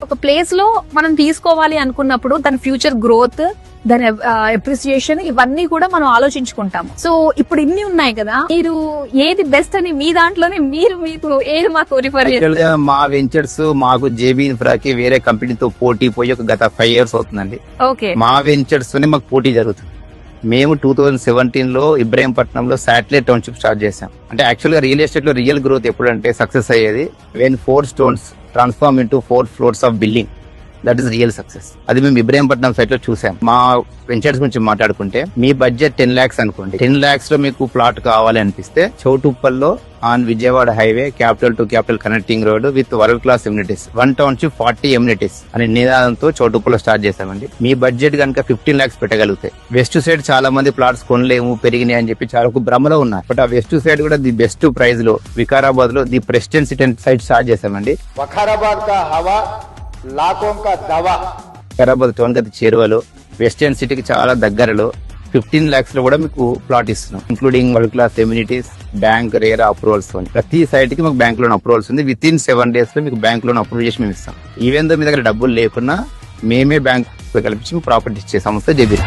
ఒక ప్లేస్ లో మనం తీసుకోవాలి అనుకున్నప్పుడు దాని ఫ్యూచర్ గ్రోత్, దాని అప్రిసియేషన్ ఇవన్నీ కూడా మనం ఆలోచించుకుంటాము. సో ఇప్పుడు ఇన్ని ఉన్నాయి కదా, మీరు ఏది బెస్ట్ అని మీ దాంట్లోనే మీకు ఏది మాకు రిఫర్ చేస్తారు? మా వెంచర్స్ మాకు జేబీ ఇన్ఫ్రాకి వేరే కంపెనీతో పోటీ పోయి ఒక గత 5 years అవుతుందండి. ఓకే, మా వెంచర్స్ తోనే మాకు పోటీ జరుగుతుంది. మేము 2017 లో ఇబ్రాహీంపట్నంలో శాటిలైట్ టౌన్షిప్ స్టార్ట్ చేసాం. అంటే యాక్చువల్ గా రియల్ ఎస్టేట్ లో రియల్ గ్రోత్ ఎప్పుడంటే సక్సెస్ అయ్యేది when 4 stones transform into 4 floors of building. That is real success. అది మేము ఇబ్రాహీంపట్నం సైట్ లో చూసాం. మా వెంచర్స్ గురించి మాట్లాడుకుంటే మీ బడ్జెట్ 10 lakhs అనుకోండి. 10 lakhs లో మీకు ప్లాట్ కావాలి అనిపిస్తే చౌటుప్పల్లో on Vijayawada highway capital to capital connecting road with world class amenities 1 township 40 amenities అనే నినాదంతో చౌటుప్పల్లో స్టార్ట్ చేశామండి. మీ బడ్జెట్ కనుక 15 lakhs పెట్టగలుగుతాయి. వెస్ట్ సైడ్ చాలా మంది ప్లాట్స్ కొనలేము, పెరిగినాయి అని చెప్పి చాలా భ్రమలో ఉన్నారు. బట్ ఆ వెస్ట్ సైడ్ కూడా ది బెస్ట్ ప్రైస్ లో వికారాబాద్ లో ది ప్రెసిడెన్సీ సైట్ స్టార్ట్ చేశామండి. వికారాబాద్ కా హవా లాఖోं का दवा. వికారాబాద్ టౌన్ గది చేరువలో వెస్టర్న్ సిటీకి చాలా దగ్గరలో 15 lakhs లో కూడా మీకు ప్లాట్ ఇస్తున్నాం, including world class amenities, bank RERA approvals. ప్రతి సైట్ కి మాకు బ్యాంక్ లోన్ అప్రూవల్స్ ఉంది. విత్ ఇన్ 7 days లో మీకు బ్యాంక్ లోన్ అప్రూవ్ చేసి మేము ఇస్తాం. ఈవెన్ దో మీ దగ్గర డబ్బులు లేకున్నా మేమే బ్యాంక్ కల్పించి ప్రాపర్టీ ఇచ్చే సంస్థ జేబీ.